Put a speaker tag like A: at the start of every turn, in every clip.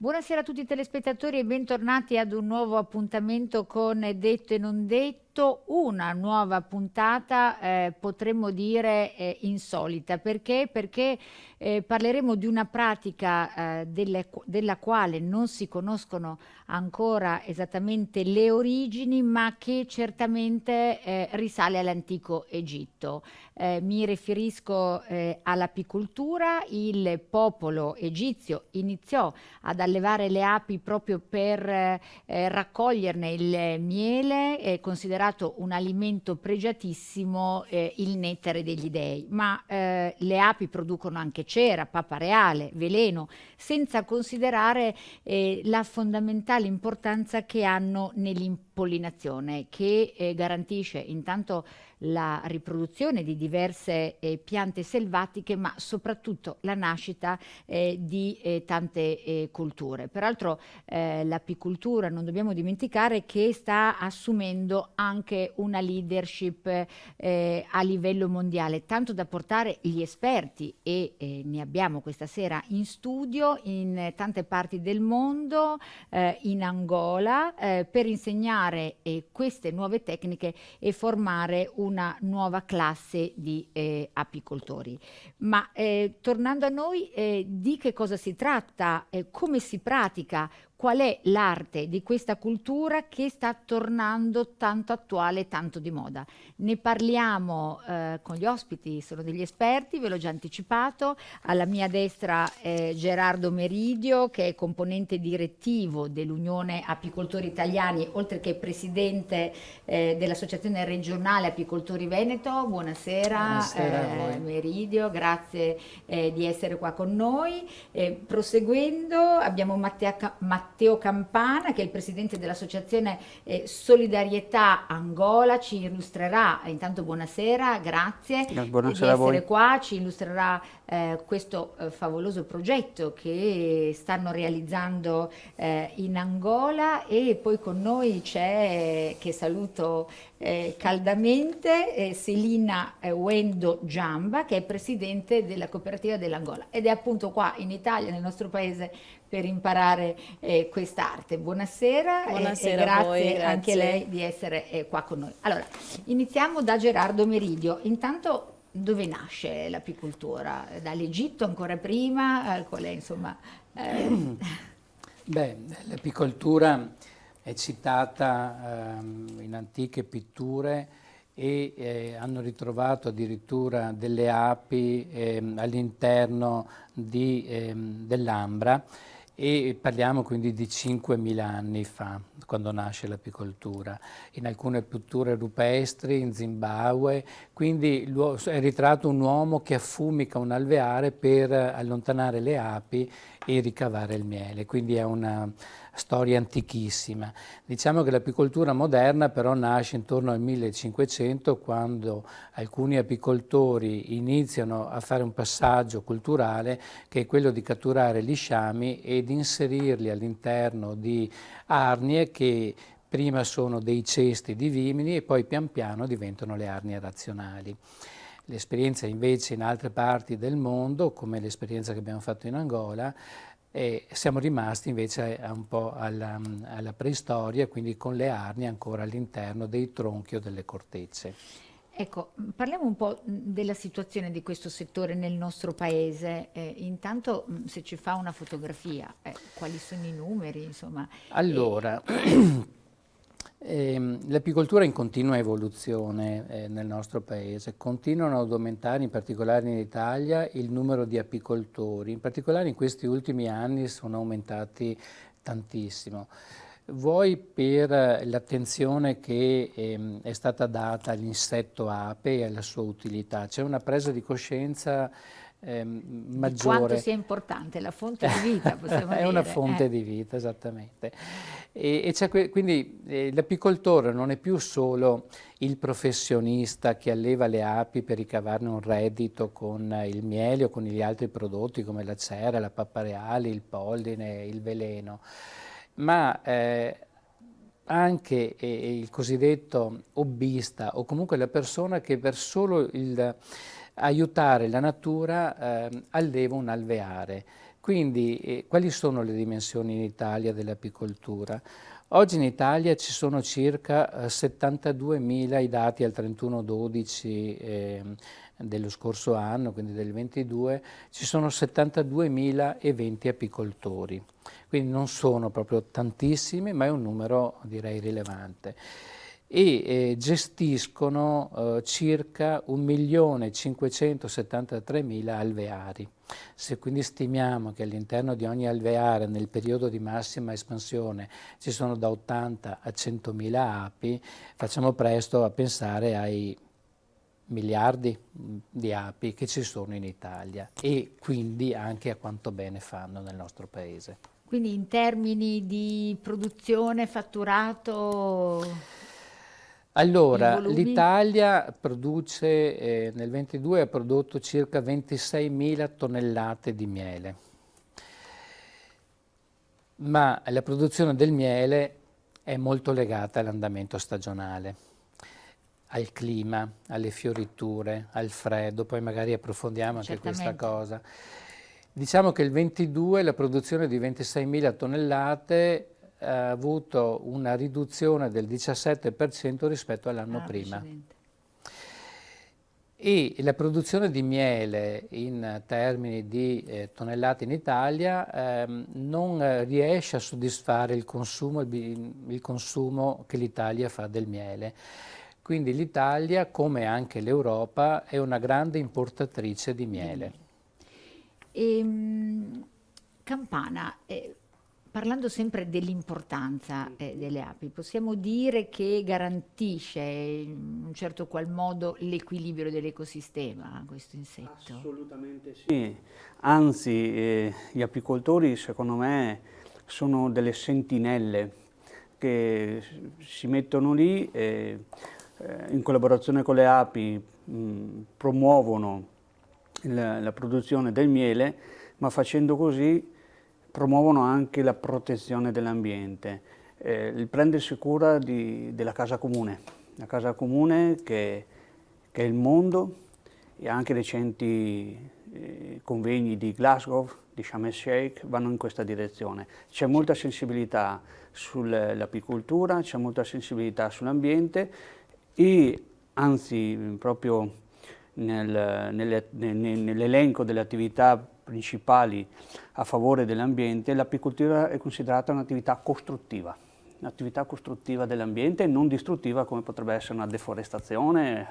A: Buonasera a tutti i telespettatori e bentornati ad un nuovo appuntamento con Detto e Non Detto, una nuova puntata potremmo dire insolita. Perché? Perché parleremo di una pratica della quale non si conoscono ancora esattamente le origini, ma che certamente risale all'antico Egitto. Mi riferisco all'apicoltura. Il popolo egizio iniziò ad allevare le api proprio per raccoglierne il miele, considerato un alimento pregiatissimo, il nettare degli dei. Ma le api producono anche cera, papa reale, veleno, senza considerare la fondamentale importanza che hanno nell'impollinazione, che garantisce intanto la riproduzione di diverse piante selvatiche, ma soprattutto la nascita di tante culture. Peraltro l'apicoltura, non dobbiamo dimenticare che sta assumendo anche una leadership a livello mondiale, tanto da portare gli esperti, e ne abbiamo questa sera in studio in tante parti del mondo, in Angola, per insegnare queste nuove tecniche e formare una nuova classe di apicoltori. Ma tornando a noi, di che cosa si tratta, come si pratica, qual è l'arte di questa cultura che sta tornando tanto attuale, tanto di moda? Ne parliamo con gli ospiti, sono degli esperti, ve l'ho già anticipato. Alla mia destra Gerardo Meridio, che è componente direttivo dell'Unione Apicoltori Italiani, oltre che presidente dell'Associazione Regionale Apicoltori Veneto. Buonasera,
B: Buonasera a voi.
A: Meridio, grazie di essere qua con noi. Proseguendo abbiamo Matteo Campana, che è il presidente dell'Associazione Solidarietà Angola, ci illustrerà, intanto buonasera, grazie
B: Buonasera a
A: di
B: voi.
A: essere qua, ci illustrerà questo favoloso progetto che stanno realizzando in Angola. E poi con noi c'è, che saluto caldamente, Selina Wendo Giamba, che è presidente della cooperativa dell'Angola ed è appunto qua in Italia, nel nostro paese, per imparare quest'arte. Buonasera,
C: Buonasera
A: e
C: a voi,
A: grazie anche
C: grazie.
A: lei di essere qua con noi. Allora, iniziamo da Gerardo Meridio. Intanto, dove nasce l'apicoltura? Dall'Egitto ancora prima? Qual è, insomma?
B: Beh, l'apicoltura è citata in antiche pitture e hanno ritrovato addirittura delle api all'interno dell'ambra, e parliamo quindi di 5.000 anni fa, quando nasce l'apicoltura. In alcune pitture rupestri in Zimbabwe, quindi è ritratto un uomo che affumica un alveare per allontanare le api e ricavare il miele, quindi è una storia antichissima. Diciamo che l'apicoltura moderna però nasce intorno al 1500, quando alcuni apicoltori iniziano a fare un passaggio culturale, che è quello di catturare gli sciami ed inserirli all'interno di arnie che prima sono dei cesti di vimini e poi pian piano diventano le arnie razionali. L'esperienza invece in altre parti del mondo, come l'esperienza che abbiamo fatto in Angola, siamo rimasti invece un po' alla preistoria, quindi con le arnie ancora all'interno dei tronchi o delle cortecce.
A: Ecco, parliamo un po' della situazione di questo settore nel nostro paese. Intanto, se ci fa una fotografia, quali sono i numeri, insomma?
B: Allora, l'apicoltura è in continua evoluzione nel nostro paese. Continuano ad aumentare, in particolare in Italia, il numero di apicoltori. In particolare in questi ultimi anni sono aumentati tantissimo. Vuoi per l'attenzione che è stata data all'insetto ape e alla sua utilità. C'è una presa di coscienza
A: Di quanto sia importante, la fonte di vita, possiamo dire.
B: È una fonte di vita, esattamente. Quindi l'apicoltore non è più solo il professionista che alleva le api per ricavarne un reddito con il miele o con gli altri prodotti come la cera, la pappa reale, il polline, il veleno, ma anche il cosiddetto hobbista o comunque la persona che per solo aiutare la natura alleva un alveare. Quindi quali sono le dimensioni in Italia dell'apicoltura? Oggi in Italia ci sono circa 72.000, i dati al 31/12 dello scorso anno, quindi del 22, ci sono 72.020 apicoltori. Quindi non sono proprio tantissimi, ma è un numero direi rilevante. E gestiscono circa 1.573.000 alveari. Se quindi stimiamo che all'interno di ogni alveare nel periodo di massima espansione ci sono da 80 a 100.000 api, facciamo presto a pensare ai miliardi di api che ci sono in Italia e quindi anche a quanto bene fanno nel nostro paese.
A: Quindi in termini di produzione, fatturato...
B: Allora, l'Italia produce, nel 22 ha prodotto circa 26.000 tonnellate di miele, ma la produzione del miele è molto legata all'andamento stagionale, al clima, alle fioriture, al freddo, poi magari approfondiamo anche questa cosa. Diciamo che il 22 la produzione di 26.000 tonnellate ha avuto una riduzione del 17% rispetto all'anno prima. E la produzione di miele in termini di tonnellate in Italia non riesce a soddisfare il consumo che l'Italia fa del miele. Quindi l'Italia, come anche l'Europa, è una grande importatrice di miele.
A: Campana, parlando sempre dell'importanza delle api, possiamo dire che garantisce in un certo qual modo l'equilibrio dell'ecosistema questo insetto?
C: Assolutamente sì, anzi gli apicoltori secondo me sono delle sentinelle che si mettono lì e in collaborazione con le api promuovono la produzione del miele, ma facendo così promuovono anche la protezione dell'ambiente, il prendersi cura della casa comune, la casa comune che è il mondo, e anche recenti convegni di Glasgow, di Sharm el Sheikh vanno in questa direzione. C'è molta sensibilità sull'apicoltura, c'è molta sensibilità sull'ambiente e anzi proprio nell'elenco delle attività principali a favore dell'ambiente, l'apicoltura è considerata un'attività costruttiva dell'ambiente e non distruttiva come potrebbe essere una deforestazione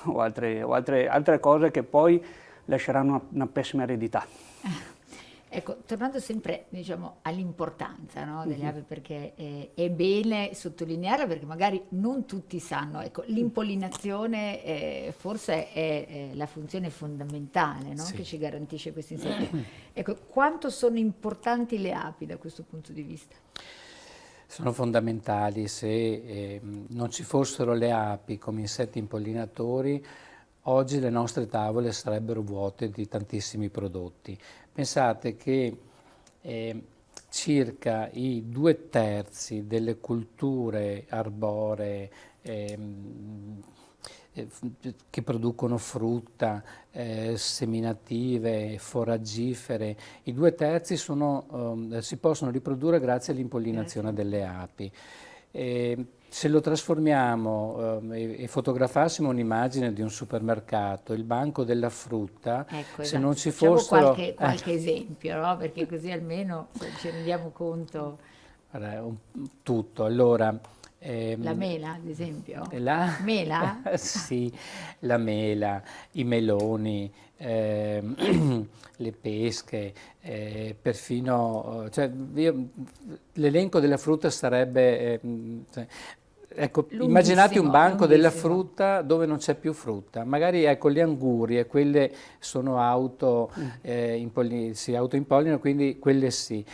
C: o altre cose che poi lasceranno una pessima eredità.
A: Ecco, tornando sempre diciamo, all'importanza no, delle api, perché è bene sottolinearla perché magari non tutti sanno, ecco, l'impollinazione forse è la funzione fondamentale no, che ci garantisce questi insetti. Ecco, quanto sono importanti le api da questo punto di vista?
B: Sono fondamentali, se non ci fossero le api come insetti impollinatori, oggi le nostre tavole sarebbero vuote di tantissimi prodotti. Pensate che circa i 2/3 delle culture arboree che producono frutta, seminative, foragifere, i 2/3 si possono riprodurre grazie all'impollinazione delle api. Se lo trasformiamo e fotografassimo un'immagine di un supermercato, il banco della frutta,
A: ecco,
B: se non ci
A: facciamo
B: fossero...
A: qualche esempio, no? Perché così almeno ci rendiamo conto.
B: Tutto, allora...
A: la mela, ad esempio?
B: La
A: mela?
B: Sì, la mela, i meloni, le pesche, perfino... l'elenco della frutta sarebbe... ecco, immaginate un banco della
A: lunghissimo.
B: frutta dove non c'è più frutta, magari ecco le angurie, quelle sono si autoimpollinano, quindi quelle sì.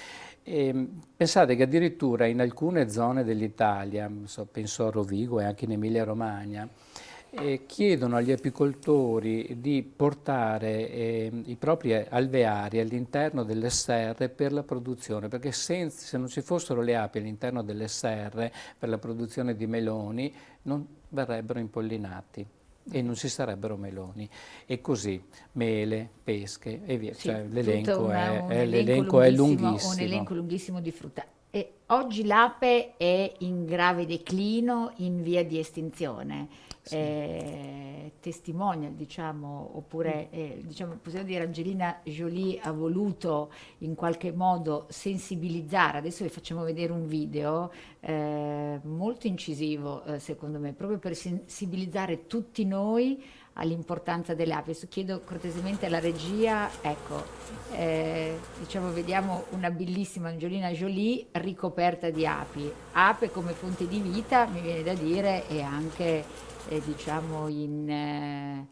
B: Pensate che addirittura in alcune zone dell'Italia, penso a Rovigo e anche in Emilia-Romagna, chiedono agli apicoltori di portare i propri alveari all'interno delle serre per la produzione, perché se non ci fossero le api all'interno delle serre per la produzione di meloni non verrebbero impollinati e non ci sarebbero meloni. E così, mele, pesche e via,
A: Sì,
B: cioè
A: tutto
B: l'elenco è
A: un
B: lunghissimo.
A: elenco lunghissimo di frutta. E oggi l'ape è in grave declino, in via di estinzione.
B: Sì.
A: Testimonial, diciamo, oppure diciamo, possiamo dire Angelina Jolie ha voluto in qualche modo sensibilizzare. Adesso vi facciamo vedere un video molto incisivo, secondo me, proprio per sensibilizzare tutti noi all'importanza delle api. Adesso chiedo cortesemente alla regia, ecco, diciamo, vediamo una bellissima Angelina Jolie ricoperta di api. Ape come fonte di vita, mi viene da dire, e anche, diciamo, in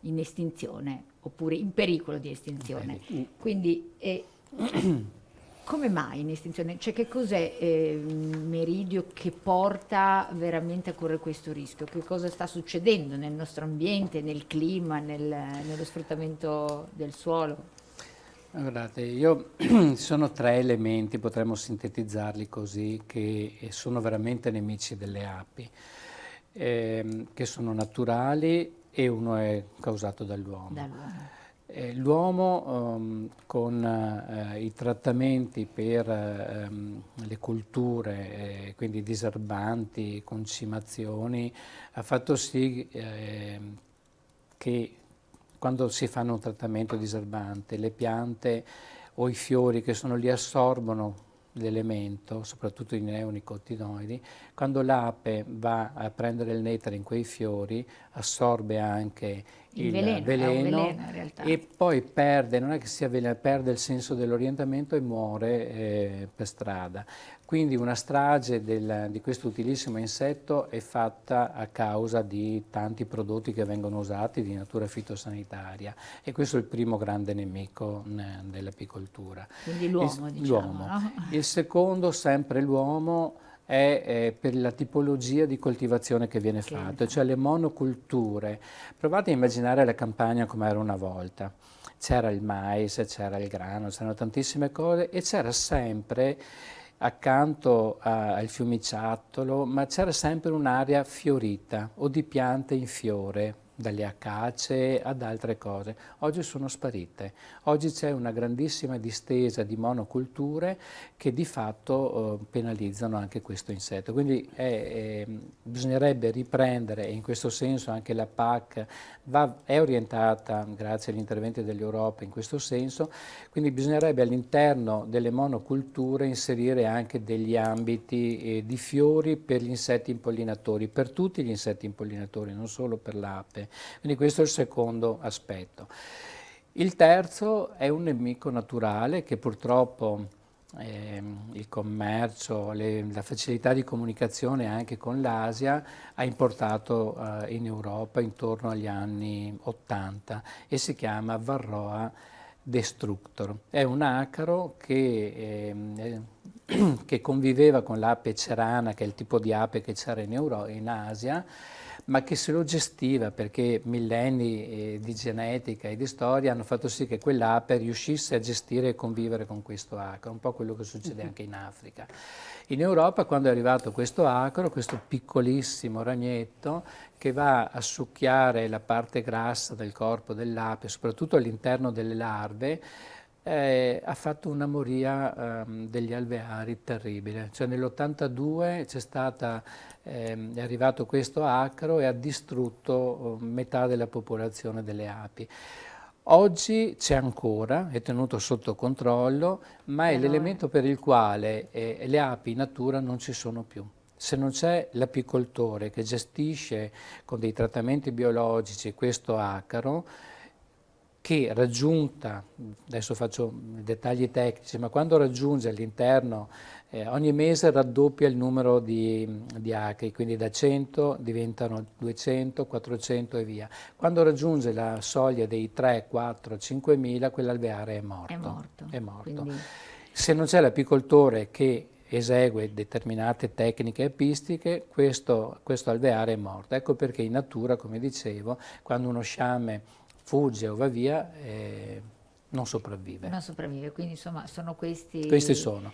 A: estinzione, oppure in pericolo di estinzione. Quindi, come mai in estinzione? Cioè, che cos'è Meridio che porta veramente a correre questo rischio? Che cosa sta succedendo nel nostro ambiente, nel clima, nello sfruttamento del suolo?
B: Guardate, ci sono tre elementi, potremmo sintetizzarli così, che sono veramente nemici delle api, che sono naturali e uno è causato dall'uomo. L'uomo con i trattamenti per le colture, quindi diserbanti, concimazioni, ha fatto sì che quando si fanno un trattamento diserbante, le piante o i fiori che sono lì assorbono l'elemento, soprattutto i neonicotinoidi. Quando l'ape va a prendere il nettare in quei fiori, assorbe anche il
A: veleno, è un veleno in realtà.
B: e poi perde, non è che si avvelena, perde il senso dell'orientamento e muore per strada. Quindi una strage di questo utilissimo insetto è fatta a causa di tanti prodotti che vengono usati di natura fitosanitaria, e questo è il primo grande nemico dell'apicoltura.
A: Quindi l'uomo, diciamo, no?
B: Il secondo, sempre l'uomo, è per la tipologia di coltivazione che viene fatta, cioè le monoculture. Provate a immaginare la campagna come era una volta. C'era il mais, c'era il grano, c'erano tantissime cose e c'era sempre accanto al fiumiciattolo, ma c'era sempre un'area fiorita o di piante in fiore, dalle acacie ad altre cose. Oggi sono sparite. Oggi c'è una grandissima distesa di monoculture che di fatto penalizzano anche questo insetto. Quindi bisognerebbe riprendere, e in questo senso anche la PAC è orientata, grazie agli interventi dell'Europa, in questo senso. Quindi bisognerebbe all'interno delle monoculture inserire anche degli ambiti di fiori per gli insetti impollinatori, per tutti gli insetti impollinatori, non solo per l'ape. Quindi questo è il secondo aspetto. Il terzo è un nemico naturale che purtroppo il commercio, la facilità di comunicazione anche con l'Asia ha importato in Europa intorno agli anni 80 e si chiama Varroa destructor. È un acaro che conviveva con l'ape cerana, che è il tipo di ape che c'era in Asia, ma che se lo gestiva perché millenni di genetica e di storia hanno fatto sì che quell'ape riuscisse a gestire e convivere con questo acaro, un po' quello che succede anche in Africa. In Europa, quando è arrivato questo acaro, questo piccolissimo ragnetto che va a succhiare la parte grassa del corpo dell'ape, soprattutto all'interno delle larve, ha fatto una moria degli alveari terribile. Cioè nell'82 è arrivato questo acaro e ha distrutto metà della popolazione delle api. Oggi c'è ancora, è tenuto sotto controllo, ma è l'elemento per il quale le api in natura non ci sono più. Se non c'è l'apicoltore che gestisce con dei trattamenti biologici questo acaro, che raggiunta, adesso faccio dettagli tecnici, ma quando raggiunge all'interno, ogni mese raddoppia il numero di acri, quindi da 100 diventano 200, 400 e via. Quando raggiunge la soglia dei 3, 4, 5 mila, quell'alveare è morto.
A: È morto.
B: È morto.
A: Quindi...
B: Se non c'è l'apicoltore che esegue determinate tecniche apistiche, questo alveare è morto. Ecco perché in natura, come dicevo, quando uno sciame fugge o va via, non sopravvive.
A: Non sopravvive, quindi insomma sono questi...
B: Questi sono.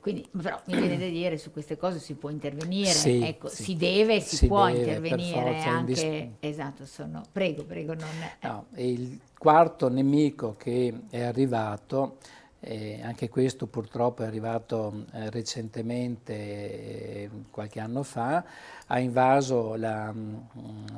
A: Quindi, però mi viene da dire, su queste cose si può intervenire,
B: Sì,
A: ecco,
B: sì.
A: si può
B: deve,
A: intervenire
B: per forza,
A: anche... Esatto, prego, non...
B: No, e il quarto nemico che è arrivato, anche questo purtroppo è arrivato recentemente, qualche anno fa, ha invaso la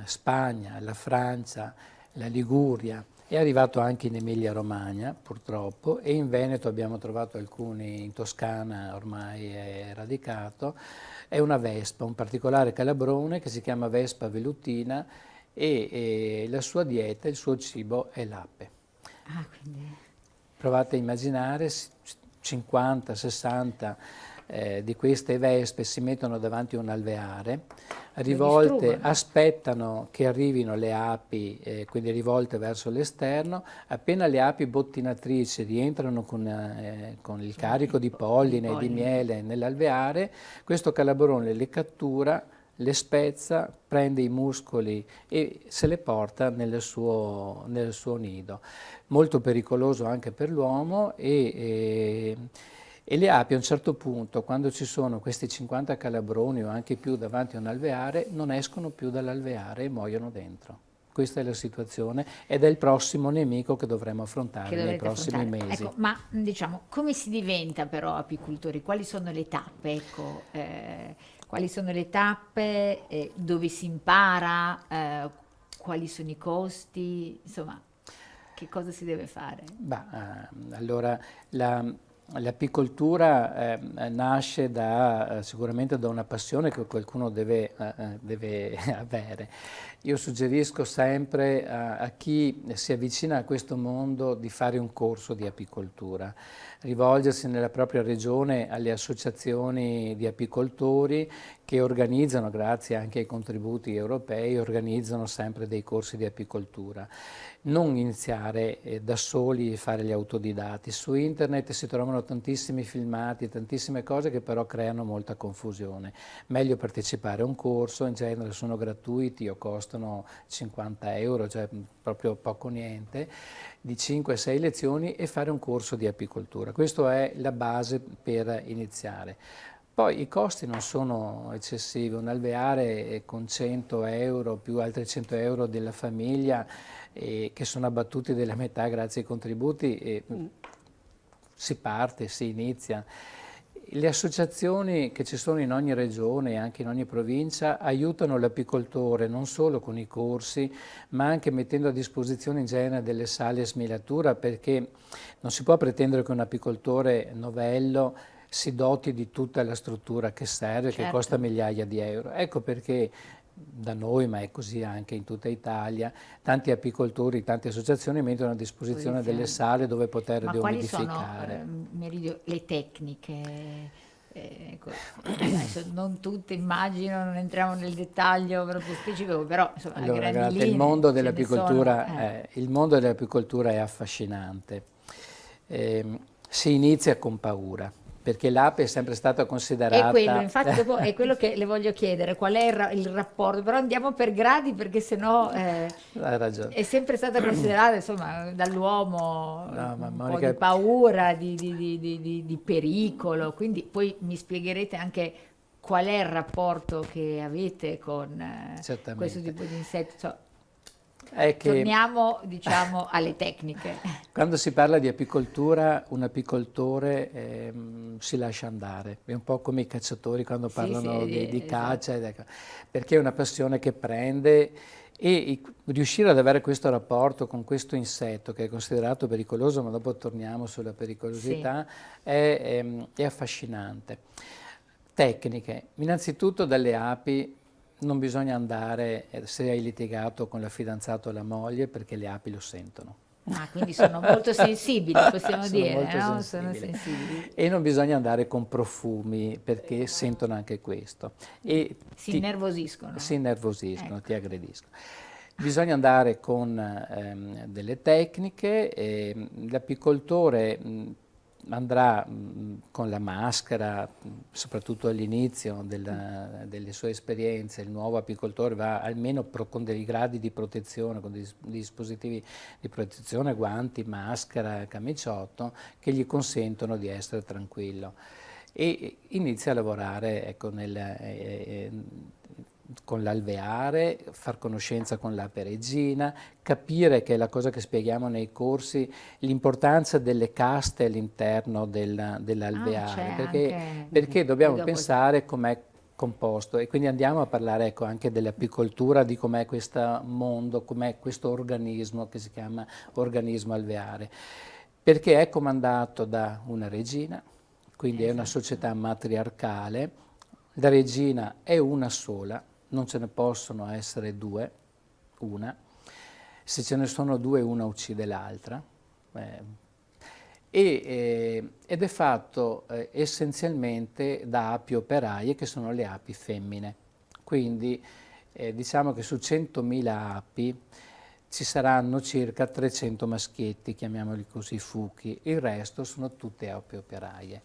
B: Spagna, la Francia, la Liguria, è arrivato anche in Emilia-Romagna purtroppo, e in Veneto abbiamo trovato alcuni, in Toscana ormai è radicato. È una vespa, un particolare calabrone che si chiama Vespa velutina, e la sua dieta, il suo cibo è l'ape.
A: Ah, quindi...
B: Provate a immaginare 50, 60 di queste vespe si mettono davanti a un alveare, rivolte, aspettano che arrivino le api, quindi rivolte verso l'esterno. Appena le api bottinatrici rientrano con il carico di polline e di miele nell'alveare, questo calabrone le cattura, le spezza, prende i muscoli e se le porta nel suo nido. Molto pericoloso anche per l'uomo, e le api a un certo punto, quando ci sono questi 50 calabroni o anche più davanti a un alveare, non escono più dall'alveare e muoiono dentro. Questa è la situazione ed è il prossimo nemico che dovremo affrontare nei prossimi mesi.
A: Ecco, ma diciamo, come si diventa però apicoltori? Quali sono le tappe? Ecco, quali sono le tappe? Dove si impara? Quali sono i costi? Insomma, che cosa si deve fare?
B: Allora, l'apicoltura nasce sicuramente da una passione che qualcuno deve avere. Io suggerisco sempre a chi si avvicina a questo mondo di fare un corso di apicoltura, rivolgersi nella propria regione alle associazioni di apicoltori che organizzano, grazie anche ai contributi europei, organizzano sempre dei corsi di apicoltura. Non iniziare da soli e fare gli autodidatti. Su internet si trovano tantissimi filmati, tantissime cose che però creano molta confusione. Meglio partecipare a un corso, in genere sono gratuiti o costano 50 euro, cioè proprio poco niente, di 5-6 lezioni, e fare un corso di apicoltura. Questa è la base per iniziare. Poi i costi non sono eccessivi, un alveare con 100 euro più altri 100 euro della famiglia, che sono abbattuti della metà grazie ai contributi, e si parte, si inizia. Le associazioni che ci sono in ogni regione e anche in ogni provincia aiutano l'apicoltore non solo con i corsi, ma anche mettendo a disposizione in genere delle sale a smilatura, perché non si può pretendere che un apicoltore novello si doti di tutta la struttura che serve, che costa migliaia di euro. Ecco perché da noi, ma è così anche in tutta Italia, tanti apicoltori, tante associazioni mettono a disposizione delle sale dove poter deumidificare.
A: Ma quali sono, le tecniche? Ecco, adesso non tutte immagino, non entriamo nel dettaglio proprio specifico, però insomma,
B: allora,
A: a grandi
B: linee, il mondo dell'apicoltura è affascinante. Si inizia con paura, perché l'ape è sempre stata considerata...
A: È quello, infatti è quello che le voglio chiedere, qual è il rapporto, però andiamo per gradi perché sennò
B: Hai ragione.
A: è sempre stata considerata insomma dall'uomo
B: Monica,
A: po' di paura, di pericolo, quindi poi mi spiegherete anche qual è il rapporto che avete con questo tipo di insetti. Torniamo, diciamo, alle tecniche.
B: Quando si parla di apicoltura, un apicoltore si lascia andare, è un po' come i cacciatori quando parlano di caccia, perché è una passione che prende, e riuscire ad avere questo rapporto con questo insetto che è considerato pericoloso, ma dopo torniamo sulla pericolosità, è affascinante. Tecniche, innanzitutto dalle api. Non bisogna andare se hai litigato con la fidanzata o la moglie, perché le api lo sentono.
A: Ah, quindi sono molto sensibili, possiamo
B: Sono
A: dire,
B: molto
A: no? Sono
B: sensibili.
A: sensibili.
B: E non bisogna andare con profumi perché sentono anche questo e
A: Si innervosiscono.
B: si innervosiscono,
A: Ecco.
B: ti aggrediscono. Bisogna andare con delle tecniche, l'apicoltore andrà con la maschera, soprattutto all'inizio delle sue esperienze, il nuovo apicoltore va almeno con dei gradi di protezione, con dei dispositivi di protezione, guanti, maschera, camiciotto, che gli consentono di essere tranquillo. E inizia a lavorare ecco, con l'alveare, far conoscenza con l'ape regina, capire, che è la cosa che spieghiamo nei corsi, l'importanza delle caste all'interno dell'alveare, perché dobbiamo pensare com'è composto e quindi andiamo a parlare ecco, anche dell'apicoltura, di com'è questo mondo, com'è questo organismo che si chiama organismo alveare, perché è comandato da una regina, quindi è una società matriarcale, la regina è una sola, non ce ne possono essere due, una. Se ce ne sono due, una uccide l'altra. Ed è fatto essenzialmente da api operaie, che sono le api femmine. Quindi diciamo che su 100.000 api ci saranno circa 300 maschietti, chiamiamoli così, fuchi. Il resto sono tutte api operaie.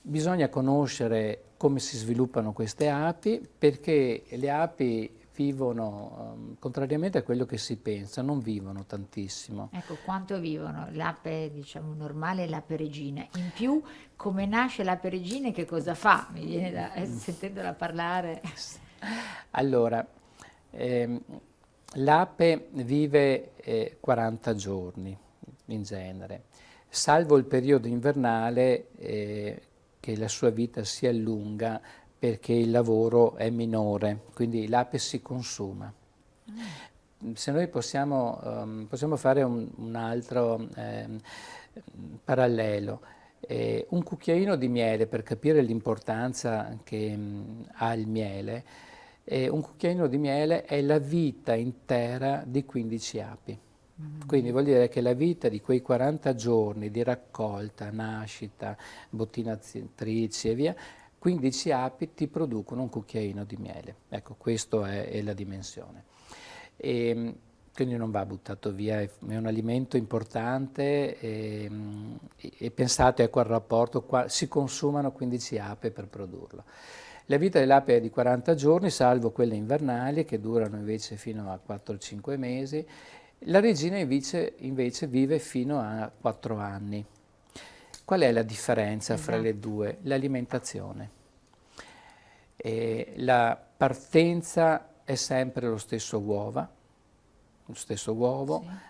B: Bisogna conoscere come si sviluppano queste api, perché le api vivono, contrariamente a quello che si pensa, non vivono tantissimo.
A: Ecco, quanto vivono l'ape, diciamo, normale e l'ape regina? In più, come nasce l'ape regina e che cosa fa? Mi viene da, sentendola parlare.
B: Allora, l'ape vive 40 giorni in genere, salvo il periodo invernale che la sua vita si allunga perché il lavoro è minore, quindi l'ape si consuma. Se noi possiamo fare un altro parallelo, un cucchiaino di miele, per capire l'importanza che ha il miele, un cucchiaino di miele è la vita intera di 15 api. Quindi vuol dire che la vita di quei 40 giorni di raccolta, nascita, bottinatrici e via, 15 api ti producono un cucchiaino di miele. Ecco, questa è la dimensione. Quindi non va buttato via, è un alimento importante e pensate ecco, al rapporto, si consumano 15 api per produrlo. La vita dell'ape è di 40 giorni, salvo quelle invernali che durano invece fino a 4-5 mesi. La regina invece vive fino a 4 anni. Qual è la differenza fra le due? L'alimentazione. La partenza è sempre lo stesso uovo, sì,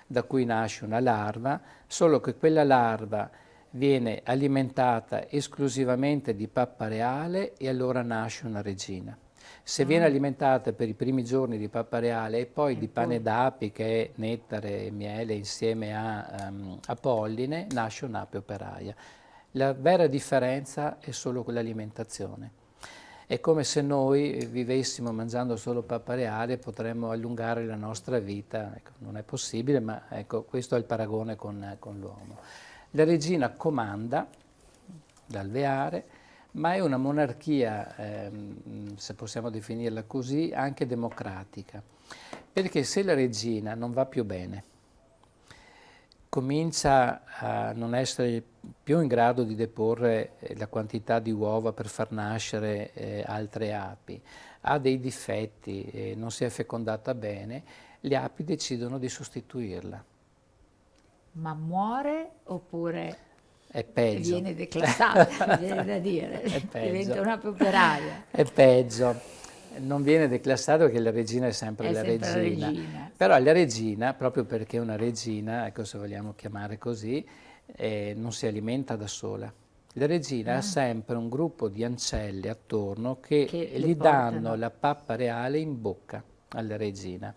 B: da cui nasce una larva, solo che quella larva viene alimentata esclusivamente di pappa reale e allora nasce una regina. Se viene alimentata per i primi giorni di pappa reale e poi di pane d'api, che è nettare e miele insieme a polline, nasce un'ape operaia. La vera differenza è solo quell'alimentazione. È come se noi vivessimo mangiando solo pappa reale, potremmo allungare la nostra vita. Ecco, non è possibile, ma ecco, questo è il paragone con l'uomo. La regina comanda l'alveare, ma è una monarchia, se possiamo definirla così, anche democratica. Perché se la regina non va più bene, comincia a non essere più in grado di deporre la quantità di uova per far nascere altre api, ha dei difetti, non si è fecondata bene, le api decidono di sostituirla.
A: Ma muore oppure
B: è peggio.
A: Viene declassata, viene da dire, diventa un'ape operaia.
B: È peggio. Non viene declassato perché la regina è sempre la regina. Però la regina, proprio perché è una regina, ecco se vogliamo chiamare così, non si alimenta da sola. La regina ha sempre un gruppo di ancelle attorno che gli danno la pappa reale in bocca alla regina.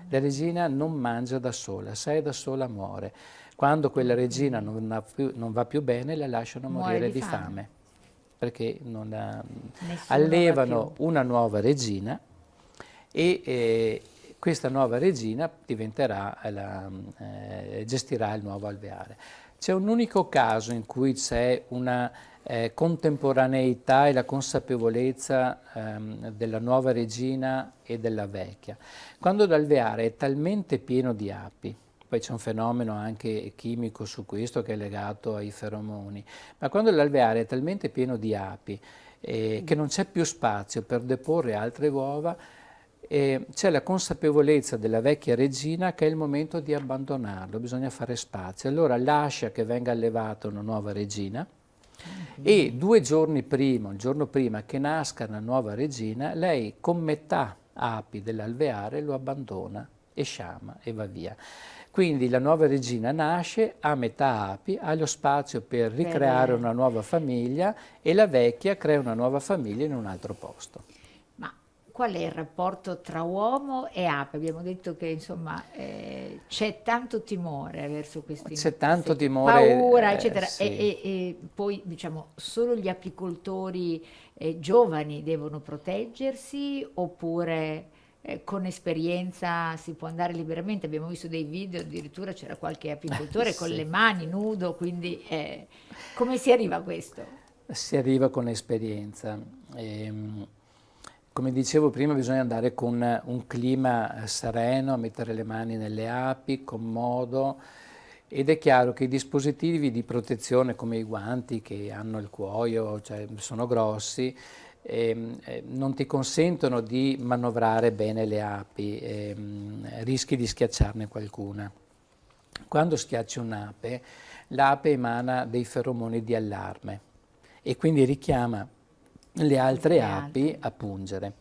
B: La regina non mangia da sola, se è da sola muore. Quando quella regina non va più bene, la lasciano morire di fame. Perché allevano una nuova regina e questa nuova regina gestirà il nuovo alveare. C'è un unico caso in cui c'è una contemporaneità e la consapevolezza della nuova regina e della vecchia. Quando l'alveare è talmente pieno di api, poi c'è un fenomeno anche chimico su questo che è legato ai feromoni, ma quando l'alveare è talmente pieno di api che non c'è più spazio per deporre altre uova, c'è la consapevolezza della vecchia regina che è il momento di abbandonarlo, bisogna fare spazio. Allora lascia che venga allevata una nuova regina e 2 giorni prima, il giorno prima che nasca la nuova regina, lei con metà api dell'alveare lo abbandona e sciama e va via. Quindi la nuova regina nasce, ha metà api, ha lo spazio per ricreare una nuova famiglia e la vecchia crea una nuova famiglia in un altro posto.
A: Ma qual è il rapporto tra uomo e ape? Abbiamo detto che insomma c'è tanto timore verso questi,
B: c'è tanto timore,
A: paura, eccetera,
B: sì.
A: e poi diciamo solo gli apicoltori giovani devono proteggersi oppure con esperienza si può andare liberamente? Abbiamo visto dei video, addirittura c'era qualche apicoltore
B: Sì.
A: con le mani nudo, quindi come si arriva a questo?
B: Si arriva con esperienza. Come dicevo prima, bisogna andare con un clima sereno, a mettere le mani nelle api, con modo, ed è chiaro che i dispositivi di protezione come i guanti che hanno il cuoio, cioè sono grossi, non ti consentono di manovrare bene le api, rischi di schiacciarne qualcuna. Quando schiacci un'ape, l'ape emana dei feromoni di allarme e quindi richiama le altre api a pungere.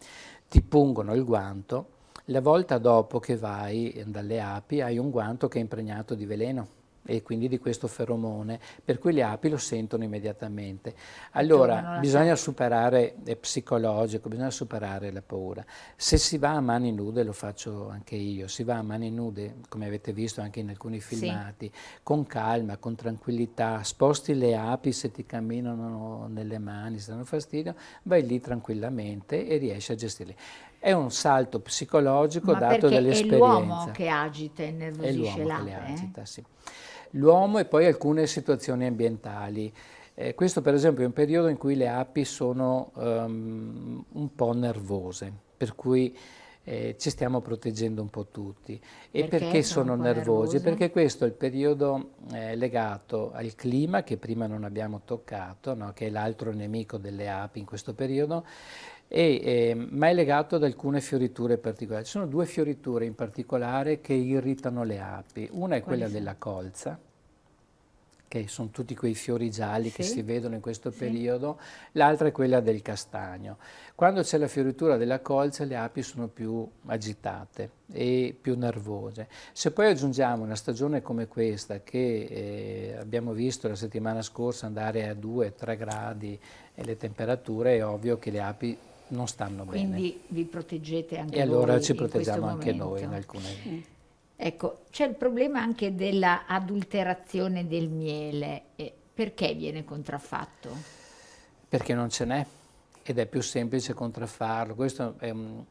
B: Ti pungono il guanto, la volta dopo che vai dalle api hai un guanto che è impregnato di veleno e quindi di questo feromone, per cui le api lo sentono immediatamente. Allora bisogna superare, è psicologico, bisogna superare la paura. Se si va a mani nude, lo faccio anche io, si va a mani nude, come avete visto anche in alcuni filmati, con calma, con tranquillità, sposti le api se ti camminano nelle mani, se danno fastidio, vai lì tranquillamente e riesci a gestirli. È un salto psicologico dato dall'esperienza.
A: È l'uomo che agita e innervosisce l'ape?
B: È l'uomo che le agita, sì. L'uomo e poi alcune situazioni ambientali. Questo per esempio è un periodo in cui le api sono un po' nervose, per cui ci stiamo proteggendo un po' tutti. E perché sono nervosi? Perché questo è il periodo legato al clima, che prima non abbiamo toccato, no? Che è l'altro nemico delle api in questo periodo, ma è legato ad alcune fioriture particolari. Ci sono 2 fioriture in particolare che irritano le api. Una è quella della colza, che sono tutti quei fiori gialli che si vedono in questo periodo, l'altra è quella del castagno. Quando c'è la fioritura della colza le api sono più agitate e più nervose. Se poi aggiungiamo una stagione come questa, che abbiamo visto la settimana scorsa andare a 2-3 gradi e le temperature, è ovvio che le api non stanno bene.
A: Quindi vi proteggete anche voi?
B: E allora ci proteggiamo anche noi in alcune.
A: Ecco, c'è il problema anche della adulterazione del miele. Perché viene contraffatto?
B: Perché non ce n'è ed è più semplice contraffarlo. Questo è un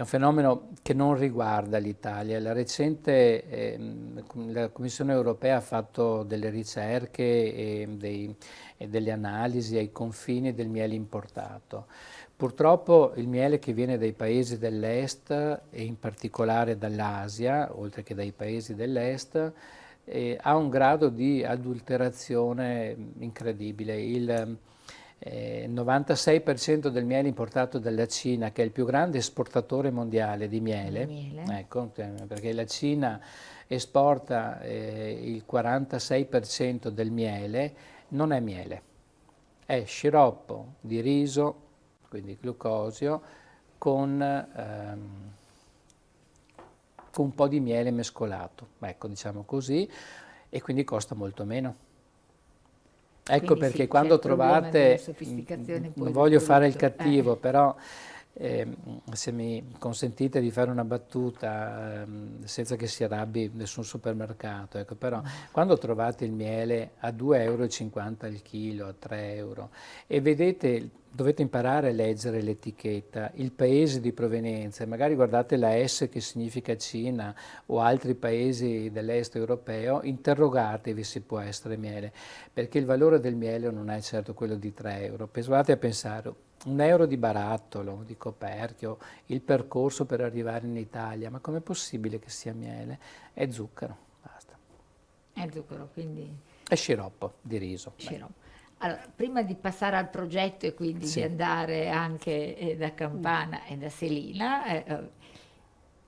B: fenomeno che non riguarda l'Italia. La Commissione europea ha fatto delle ricerche e delle analisi ai confini del miele importato. Purtroppo il miele che viene dai paesi dell'est e in particolare dall'Asia, oltre che dai paesi dell'est, ha un grado di adulterazione incredibile. Il 96% del miele importato dalla Cina, che è il più grande esportatore mondiale di miele. Ecco, perché la Cina esporta il 46% del miele, non è miele, è sciroppo di riso, quindi glucosio, con un po' di miele mescolato, ecco, diciamo così, e quindi costa molto meno. Ecco perché quando trovate, non voglio fare il cattivo, però se mi consentite di fare una battuta, senza che si arrabbi nessun supermercato, ecco, però quando trovate il miele a 2,50 € al chilo, a 3 euro, e vedete, dovete imparare a leggere l'etichetta, il paese di provenienza, e magari guardate la S che significa Cina o altri paesi dell'est europeo, interrogatevi se può essere miele, perché il valore del miele non è certo quello di 3 euro. Provate a pensare, 1 € di barattolo, di coperchio, il percorso per arrivare in Italia, ma com'è possibile che sia miele? È zucchero, basta.
A: È zucchero, quindi...
B: È sciroppo di riso.
A: Sciroppo. Allora, prima di passare al progetto e quindi
B: Sì.
A: di andare anche da Campana e da Selina,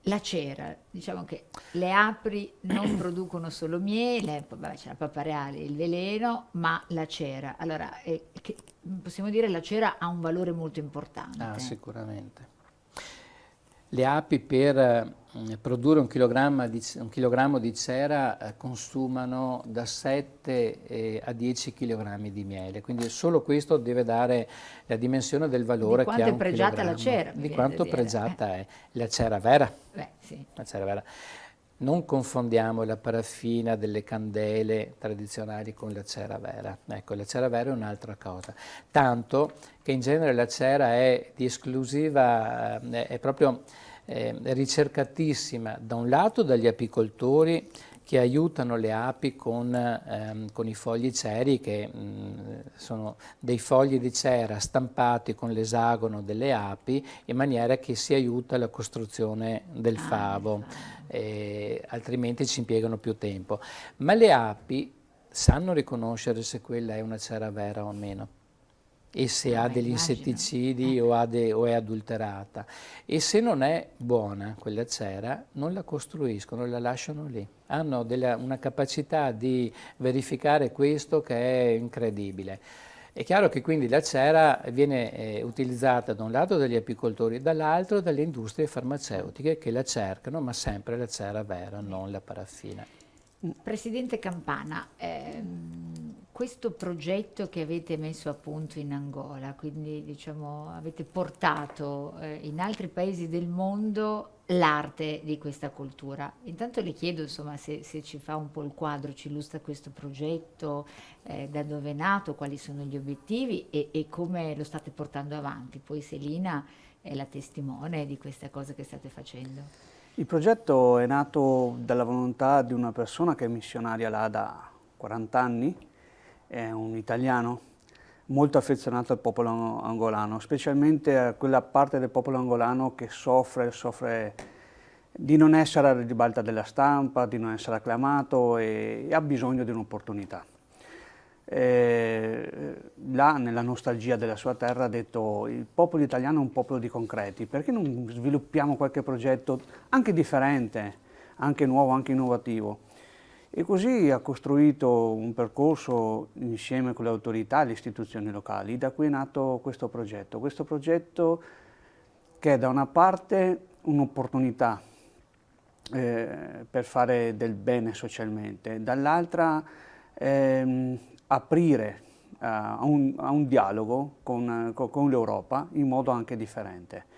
A: la cera, diciamo che le apri non producono solo miele, poi vabbè, c'è la pappa reale, il veleno, ma la cera. Allora, possiamo dire che la cera ha un valore molto importante.
B: Ah, sicuramente. Le api per produrre un chilogrammo di cera consumano da 7 a 10 kg di miele, quindi solo questo deve dare la dimensione del valore che ha un chilogrammo.
A: Di quanto è pregiata la cera.
B: Di quanto pregiata è. La cera vera.
A: Beh, sì.
B: La cera vera. Non confondiamo la paraffina delle candele tradizionali con la cera vera. Ecco, la cera vera è un'altra cosa. Tanto che in genere la cera è di esclusiva, è proprio ricercatissima da un lato dagli apicoltori che aiutano le api con i fogli ceri, che sono dei fogli di cera stampati con l'esagono delle api, in maniera che si aiuta la costruzione del favo, altrimenti ci impiegano più tempo. Ma le api sanno riconoscere se quella è una cera vera o meno, e se ha degli insetticidi o è adulterata, e se non è buona quella cera non la costruiscono, la lasciano lì. Hanno una capacità di verificare questo che è incredibile. È chiaro che quindi la cera viene utilizzata da un lato dagli apicoltori, dall'altro dalle industrie farmaceutiche che la cercano, ma sempre la cera vera, non la paraffina.
A: Presidente Campana, questo progetto che avete messo a punto in Angola, quindi diciamo avete portato in altri paesi del mondo l'arte di questa cultura. Intanto le chiedo insomma se ci fa un po' il quadro, ci illustra questo progetto, da dove è nato, quali sono gli obiettivi e come lo state portando avanti. Poi Selina è la testimone di questa cosa che state facendo.
C: Il progetto è nato dalla volontà di una persona che è missionaria là da 40 anni, è un italiano molto affezionato al popolo angolano, specialmente a quella parte del popolo angolano che soffre di non essere alla ribalta della stampa, di non essere acclamato e ha bisogno di un'opportunità. Là, nella nostalgia della sua terra, ha detto: il popolo italiano è un popolo di concreti, perché non sviluppiamo qualche progetto anche differente, anche nuovo, anche innovativo? E così ha costruito un percorso insieme con le autorità e le istituzioni locali. Da qui è nato questo progetto che è da una parte un'opportunità per fare del bene socialmente, dall'altra aprire a un dialogo con l'Europa in modo anche differente.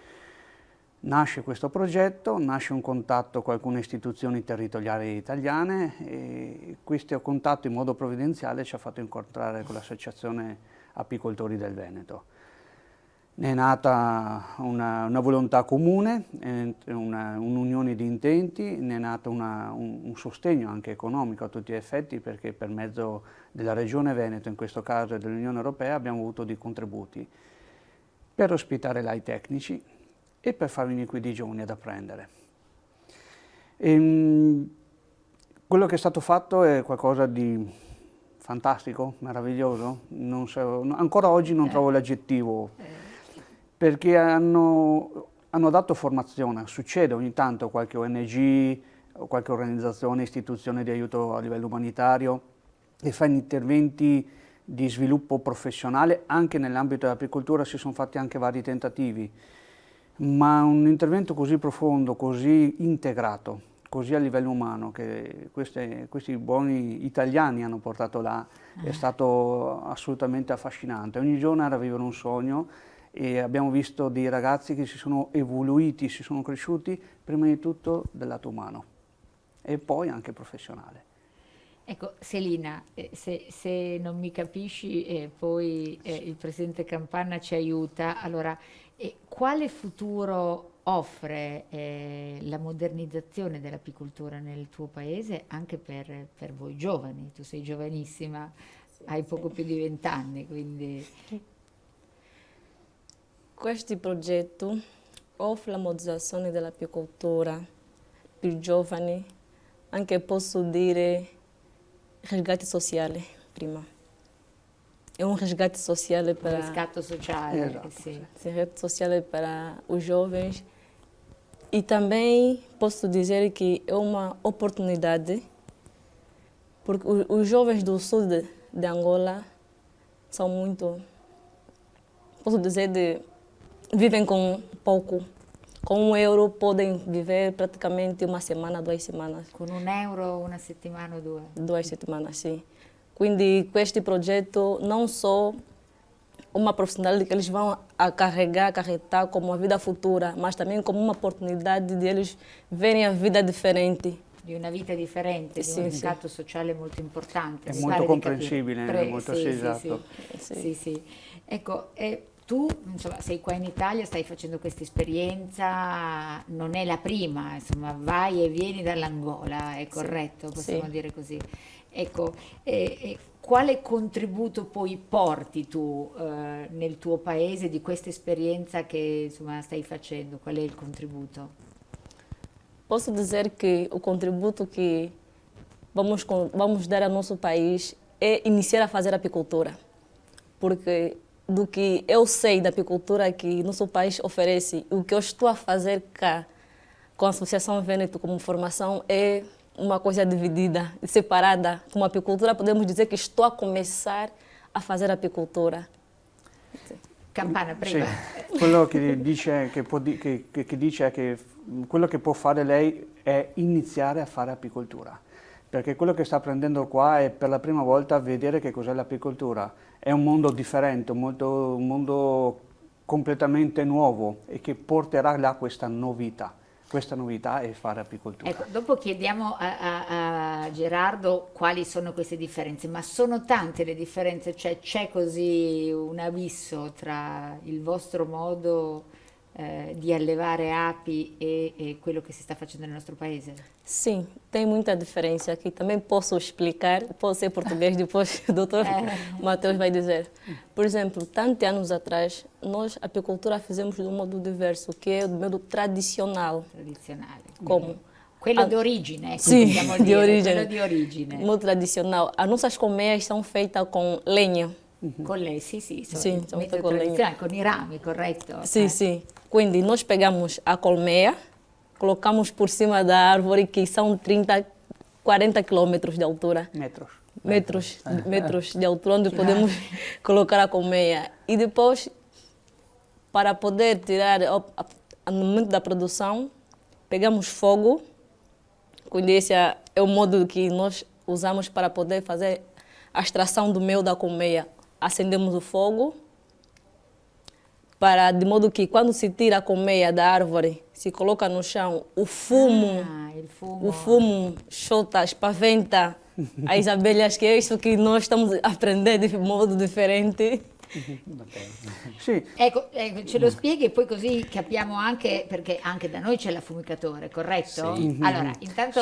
C: Nasce questo progetto, nasce un contatto con alcune istituzioni territoriali italiane e questo contatto in modo provvidenziale ci ha fatto incontrare con l'Associazione Apicoltori del Veneto. Ne è nata una volontà comune, un'unione di intenti, ne è nato un sostegno anche economico a tutti gli effetti, perché per mezzo della Regione Veneto, in questo caso, e dell'Unione Europea, abbiamo avuto dei contributi per ospitare là i tecnici e per far venire qui dei giovani ad apprendere. Quello che è stato fatto è qualcosa di fantastico, meraviglioso. Ancora oggi non trovo l'aggettivo. Perché hanno dato formazione. Succede ogni tanto qualche ONG o qualche organizzazione, istituzione di aiuto a livello umanitario che fa interventi di sviluppo professionale, anche nell'ambito dell'apicoltura si sono fatti anche vari tentativi, ma un intervento così profondo, così integrato, così a livello umano, che questi buoni italiani hanno portato là, è stato assolutamente affascinante. Ogni giorno era vivere un sogno e abbiamo visto dei ragazzi che si sono evoluiti, si sono cresciuti prima di tutto dal lato umano e poi anche professionale.
A: Ecco, Selina, se non mi capisci, poi il presidente Campana ci aiuta. Allora, quale futuro offre la modernizzazione dell'apicoltura nel tuo paese, anche per voi giovani? Tu sei giovanissima, hai poco più di 20 anni, quindi...
D: Questo progetto offre la modernizzazione dell'apicoltura per i giovani, anche posso dire resgate sociale prima. È un resgate sociale per...
A: Un riscatto sociale,
C: Esatto,
A: sì.
D: Sim, resgate sociale para os jovens. E também posso dizer que é uma oportunidade, porque os jovens do sul de Angola são muito, posso dizer, vivem com pouco. Com €1 podem viver praticamente uma semana, 2 semanas.
A: Con €1 una settimana o due?
D: 2 setmanas, sim. Quindi questo progetto não só uma profissionalidade que eles vão acarretar como uma vida futura, mas também como uma oportunidade de eles verem a vida diferente.
A: Di una vita differente, di un riscatto sociale molto importante.
C: È molto comprensibile, molto sì, esatto.
A: Sì. Ecco, tu insomma, sei qua in Italia, stai facendo questa esperienza, non è la prima, insomma, vai e vieni dall'Angola, è corretto, possiamo dire così. Ecco, quale contributo poi porti tu nel tuo paese di questa esperienza che insomma, stai facendo? Qual è il contributo?
D: Posso dizer que o contributo que vamos dar ao nosso país é iniciar a fazer apicultura, porque do que eu sei da apicultura que nosso país oferece, o que eu estou a fazer cá com a Associação Vêneto como formação é uma coisa dividida, separada. Como apicultura podemos dizer que estou a começar a fazer apicultura.
A: Campana, prego.
C: Sì, quello che dice è che quello che può fare lei è iniziare a fare apicoltura, perché quello che sta apprendendo qua è per la prima volta vedere che cos'è l'apicoltura. È un mondo differente, un mondo completamente nuovo e che porterà là questa novità è fare apicoltura.
A: Ecco, dopo chiediamo a Gerardo quali sono queste differenze, ma sono tante le differenze, cioè c'è così un abisso tra il vostro modo di allevare api e quello che si sta facendo nel nostro paese?
D: Sim, tem muita diferença que também posso explicar, posso ser português, depois o doutor Matheus vai dizer. Por exemplo, tantos anos atrás, nós a apicultura fizemos de um modo diverso, que é do modo tradicional.
A: Tradizionale.
D: Como?
A: Quello di origine,
D: Sì,
A: possiamo
D: di
A: dire,
D: origine.
A: quello di origine.
D: Modo tradicional. As nossas colmeias são feitas com lenha.
A: Con lei, sì,
D: Sì,
A: il
D: sono
A: metodo
D: con legno.
A: tradizionale, con i rami, corretto?
D: Sim. Quindi nós pegamos a colmeia, colocamos por cima da árvore, que são 30, 40 quilômetros de altura. Metros de altura, onde podemos colocar a colmeia. E depois, para poder tirar, no momento da produção, pegamos fogo. Quindi esse é o modo que nós usamos para poder fazer a extração do mel da colmeia. Acendemos o fogo, de modo que quando se tira a colmeia da árvore, se coloca no chão, o fumo solta, espaventa as abelhas, que é isso que nós estamos a aprender de modo differente.
C: Sì.
A: Ecco, ce lo spieghi e poi così capiamo anche, perché anche da noi c'è l'affumicatore, corretto?
B: Sì.
A: Allora, intanto...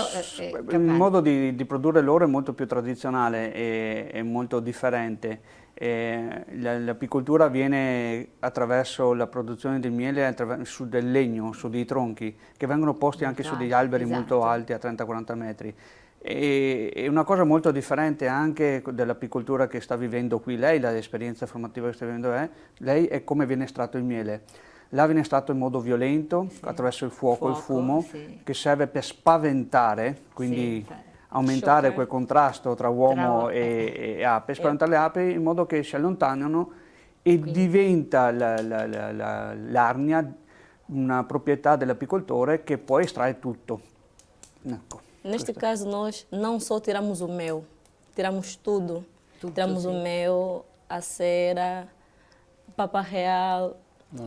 C: Il modo di produrre l'oro è molto più tradizionale e molto differente. L'apicoltura avviene attraverso la produzione del miele su del legno, su dei tronchi, che vengono posti anche su degli alberi molto alti, a 30-40 metri. E una cosa molto differente anche dell'apicoltura che sta vivendo qui lei, l'esperienza formativa che sta vivendo lei, è come viene estratto il miele. Là viene estratto in modo violento, attraverso il fuoco, il fumo, che serve per spaventare, quindi aumentare quel contrasto tra uomo e ape, spaventare le api in modo che si allontanano e diventa l'arnia una proprietà dell'apicoltore che poi estrae tutto. Ecco.
D: Neste caso, nós não só tiramos o mel, tiramos tudo. Tiramos o mel, a cera, papa real,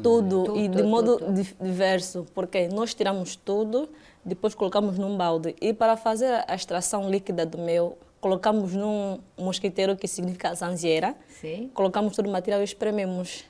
D: Tudo e de modo
A: Tutto.
D: diverso, porque nós tiramos tudo, depois colocamos num balde. E para fazer a extração líquida do mel, colocamos num mosquiteiro, que significa zanziera,
A: Sì?
D: colocamos todo o material e esprememos.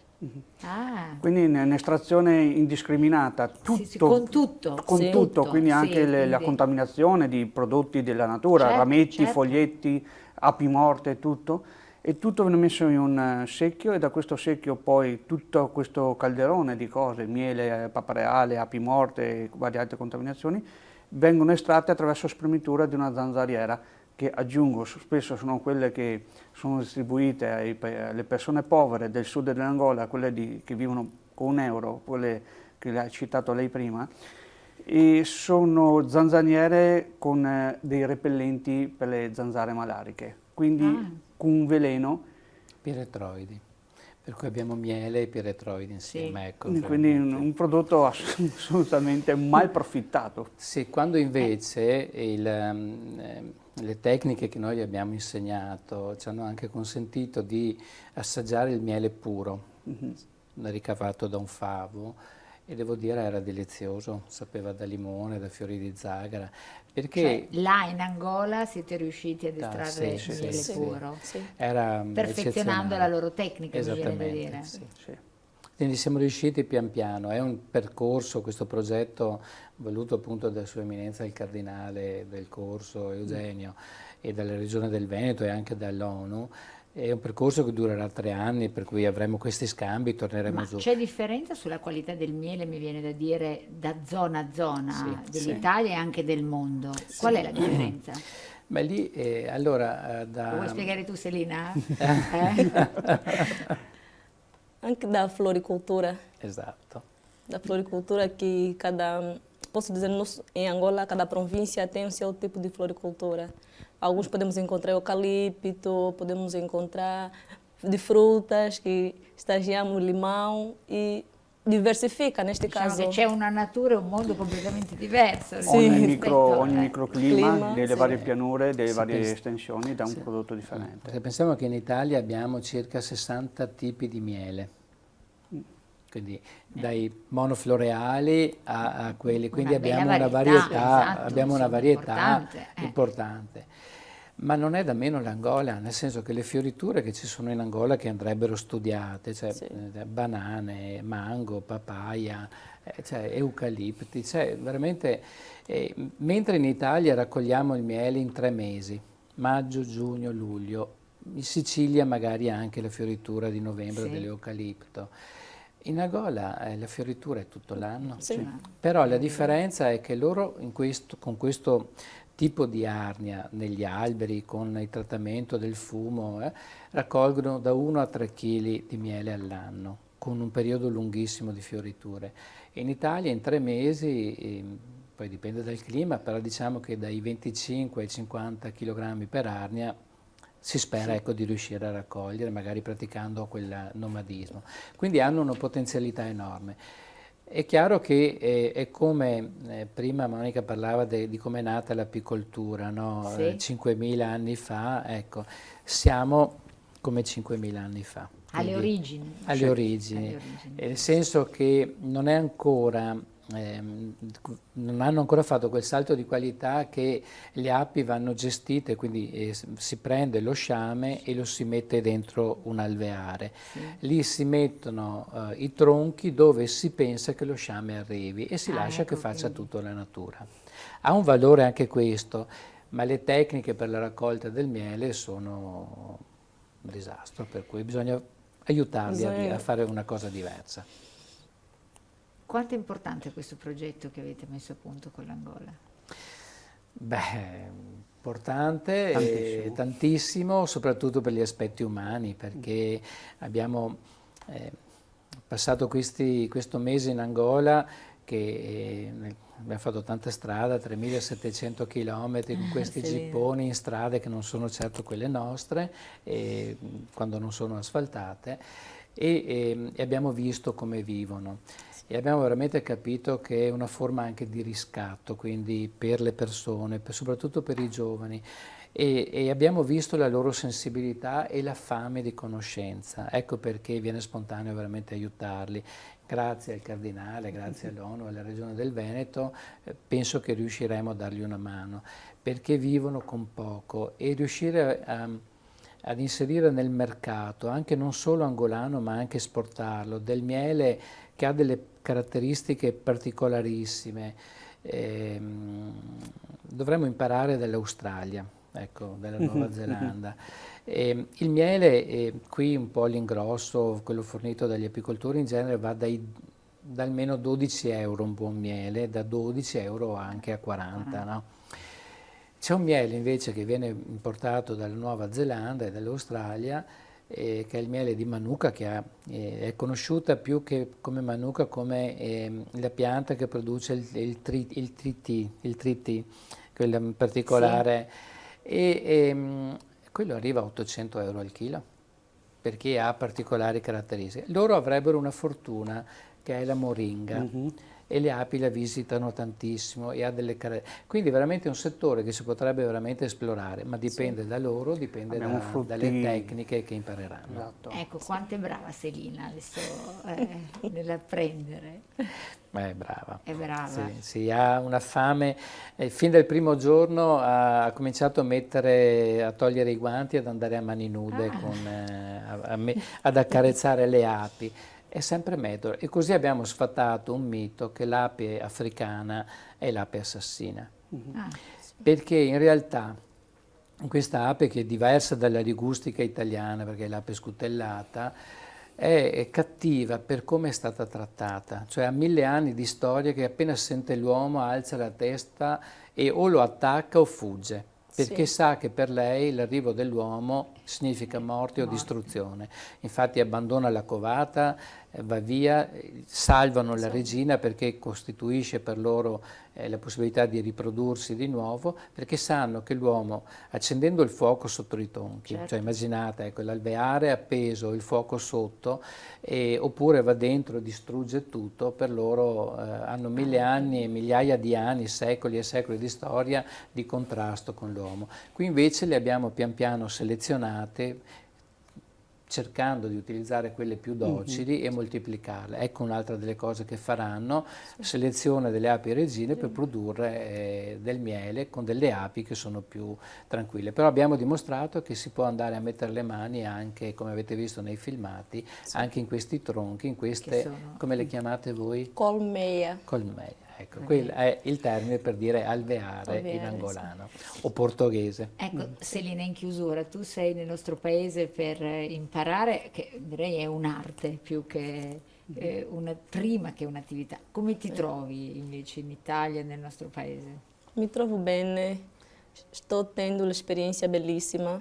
A: Ah,
C: Quindi un'estrazione indiscriminata, tutto,
A: sì, con tutto.
C: con
D: Sì.
C: tutto, quindi
A: Sì,
C: anche la
A: quindi-
C: contaminazione di prodotti della natura,
A: Certo,
C: rametti,
A: certo.
C: foglietti, api morte, tutto. E tutto viene messo in un secchio e da questo secchio poi tutto questo calderone di cose, miele, papareale, api morte e varie altre contaminazioni, vengono estratte attraverso spremitura di una zanzariera che aggiungo, spesso sono quelle che sono distribuite alle persone povere del sud dell'Angola, quelle che vivono con €1, quelle che ha citato lei prima, e sono zanzariere con dei repellenti per le zanzare malariche, quindi con un veleno.
B: Piretroidi, per cui abbiamo miele e piretroidi insieme.
A: Sì.
B: Ecco,
C: Quindi
B: veramente.
C: un prodotto assolutamente mal profittato.
B: Sì, quando invece le tecniche che noi abbiamo insegnato ci hanno anche consentito di assaggiare il miele puro, ricavato da un favo, e devo dire era delizioso, sapeva da limone, da fiori di zagara, perché
A: Cioè, là in Angola siete riusciti ad
B: Ah,
A: estrarre
B: sì,
A: il
B: sì,
A: miele
B: sì.
A: puro,
D: Sì.
B: era
A: perfezionando la
B: eccezionale.
A: loro tecnica, mi viene da
B: Esattamente,
A: dire.
B: sì.
C: Sì.
B: Quindi siamo riusciti pian piano, è un percorso, questo progetto voluto appunto da Sua Eminenza il Cardinale del Corso Eugenio e dalla Regione del Veneto e anche dall'ONU, è un percorso che durerà 3 anni, per cui avremo questi scambi, torneremo
A: Ma
B: su.
A: c'è differenza sulla qualità del miele, mi viene da dire, da zona a zona
B: Sì,
A: dell'Italia e anche del mondo? Qual è la differenza?
B: Beh, lì, allora,
A: Lo vuoi spiegare tu, Selina?
D: Anche da floricultura.
B: Esatto.
D: Da floricultura que posso dizer, em Angola, cada província tem o seu tipo de floricultura. Alguns podemos encontrar eucalipto, podemos encontrar de frutas, que estagiamos limão e diversifica neste
A: Diciamo
D: caso.
A: che c'è una natura e un mondo completamente diverso.
D: Sì.
C: Ogni microclima
D: Clima,
C: delle
D: sì.
C: varie pianure, delle
B: Sì,
C: varie
B: penso-
C: estensioni dà un
B: sì.
C: prodotto differente.
B: Perché pensiamo che in Italia abbiamo circa 60 tipi di miele, quindi dai monofloreali a quelli, quindi
A: Una bella
B: abbiamo una
A: varietà,
B: varietà,
A: esatto,
B: abbiamo una
A: insomma,
B: varietà
A: importante,
B: importante. Ma non è da meno l'Angola, nel senso che le fioriture che ci sono in Angola che andrebbero studiate, cioè
D: Sì.
B: banane, mango, papaya, cioè eucalipti, cioè veramente, mentre in Italia raccogliamo il miele in 3 mesi, maggio, giugno, luglio, in Sicilia magari anche la fioritura di novembre
A: Sì.
B: dell'eucalipto. In Angola la fioritura è tutto l'anno,
D: Sì.
B: però la differenza è che loro con questo tipo di arnia negli alberi, con il trattamento del fumo, raccolgono da 1 a 3 kg di miele all'anno, con un periodo lunghissimo di fioriture. In Italia in 3 mesi, poi dipende dal clima, però diciamo che dai 25 ai 50 kg per arnia si spera ecco, di riuscire a raccogliere, magari praticando quel nomadismo. Quindi hanno una potenzialità enorme. È chiaro che è come prima Monica parlava di come è nata l'apicoltura, no?
A: Sì.
B: 5.000 anni fa, ecco, siamo come 5.000 anni fa.
A: Alle
B: Quindi,
A: origini.
B: alle origini, nel senso che non è ancora, non hanno ancora fatto quel salto di qualità che le api vanno gestite, quindi si prende lo sciame e lo si mette dentro un alveare. Lì si mettono i tronchi dove si pensa che lo sciame arrivi e si lascia
A: ecco,
B: che faccia
A: quindi.
B: tutto la natura. Ha un valore anche questo, ma le tecniche per la raccolta del miele sono un disastro, per cui bisogna aiutarli a fare una cosa diversa.
A: Quanto è importante questo progetto che avete messo a punto con l'Angola?
B: Beh, importante, tantissimo, soprattutto per gli aspetti umani, perché abbiamo passato questo mese in Angola che abbiamo fatto tanta strada, 3.700 km con questi gipponi in strade che non sono certo quelle nostre, quando non sono asfaltate, e abbiamo visto come vivono. E abbiamo veramente capito che è una forma anche di riscatto, quindi per le persone, soprattutto per i giovani. E abbiamo visto la loro sensibilità e la fame di conoscenza. Ecco perché viene spontaneo veramente aiutarli. In grazie al Cardinale, grazie all'ONU, alla Regione del Veneto, penso che riusciremo a dargli una mano, perché vivono con poco, e riuscire ad inserire nel mercato, anche non solo angolano ma anche esportarlo, del miele che ha delle caratteristiche particolarissime. Dovremmo imparare dall'Australia, ecco, dalla Nuova Zelanda. Il miele, qui un po' l'ingrosso, quello fornito dagli apicoltori in genere, va da almeno 12 euro un buon miele, da 12 euro anche a 40, no? C'è un miele invece che viene importato dalla Nuova Zelanda e dall'Australia, che è il miele di Manuka, che è conosciuta più che come Manuka come la pianta che produce il triti, quella in particolare, sì. Quello arriva a 800 euro al chilo, perché ha particolari caratteristiche. Loro avrebbero una fortuna che è la moringa, e le api la visitano tantissimo e ha delle caratteristiche. Quindi veramente è un settore che si potrebbe veramente esplorare, ma dipende da loro, dipende dalle tecniche che impareranno.
C: Esatto.
A: Ecco, quanto è brava Selina adesso nell'apprendere.
B: È brava.
A: È brava.
B: Sì, sì, ha una fame. Fin dal primo giorno ha cominciato a togliere i guanti, ad andare a mani nude, ad accarezzare le api. È sempre medoro, e così abbiamo sfatato un mito che l'ape africana è l'ape assassina. Perché in realtà questa ape, che è diversa dalla ligustica italiana, perché è l'ape scutellata, è cattiva per come è stata trattata, cioè ha 1000 anni di storia, che appena sente l'uomo alza la testa e o lo attacca o fugge, perché sa che per lei l'arrivo dell'uomo significa morte o distruzione. Infatti abbandona la covata, va via, salvano la regina perché costituisce per loro la possibilità di riprodursi di nuovo, perché sanno che l'uomo, accendendo il fuoco sotto i tonchi, cioè immaginate, ecco, l'alveare appeso, il fuoco sotto, oppure va dentro e distrugge tutto, per loro hanno 1000 anni, migliaia di anni, secoli e secoli di storia di contrasto con l'uomo. Qui invece le abbiamo pian piano selezionate, cercando di utilizzare quelle più docili e moltiplicarle. Ecco un'altra delle cose che faranno, selezione delle api regine per produrre del miele con delle api che sono più tranquille. Però abbiamo dimostrato che si può andare a mettere le mani anche, come avete visto nei filmati, anche in questi tronchi, in queste, come le chiamate voi?
D: Colmeia.
B: Colmeia. Ecco, quello è il termine per dire alveare in angolano o portoghese.
A: Ecco, Selina, in chiusura, tu sei nel nostro paese per imparare, che direi è un'arte più che prima che un'attività. Come ti trovi invece in Italia, nel nostro paese?
D: Mi trovo bene, sto tendo un'esperienza bellissima,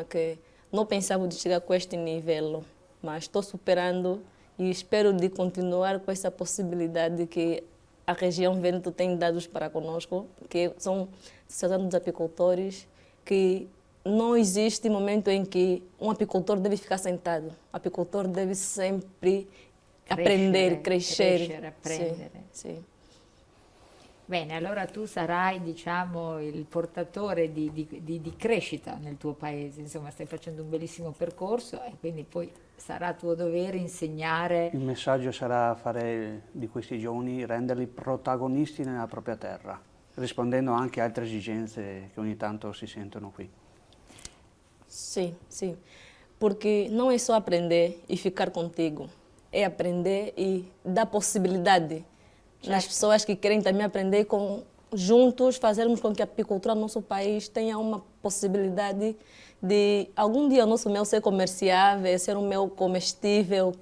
D: che non pensavo di chegar a questo livello, ma sto superando e spero di continuare com essa possibilidade que a região Vêneto tem dados para conosco, que são associação dos apicultores, que não existe momento em que um apicultor deve ficar sentado. O apicultor deve sempre aprender, crescere,
A: apprendere.
D: Sì.
A: Bene, allora tu sarai, diciamo, il portatore di crescita nel tuo paese, insomma stai facendo un bellissimo percorso e quindi poi sarà tuo dovere insegnare.
C: Il messaggio sarà fare di questi giovani, renderli protagonisti nella propria terra, rispondendo anche a altre esigenze che ogni tanto si sentono qui.
D: Sim, sim, porque não é só aprender e ficar contigo, é aprender e dar possibilidade nas pessoas que querem também aprender, juntos fazermos com que a apicultura no nosso país tenha uma possibilidade de algum dia o nosso mel ser comerciável, ser um mel comestível.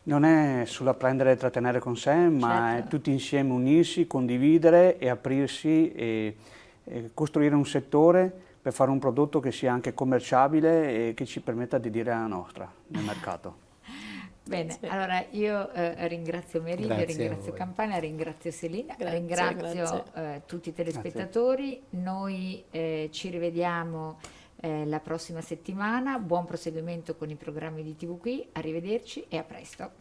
C: Non è sull'apprendere e trattenere con sé, ma è tutti insieme unirsi, condividere e aprirsi e costruire un settore per fare un prodotto che sia anche commerciabile e che ci permetta di dire la nostra nel mercato.
A: Bene, allora io ringrazio Meridio, ringrazio Campania, ringrazio Selina, ringrazio tutti i telespettatori. Noi ci rivediamo la prossima settimana. Buon proseguimento con i programmi di TV qui, arrivederci e a presto.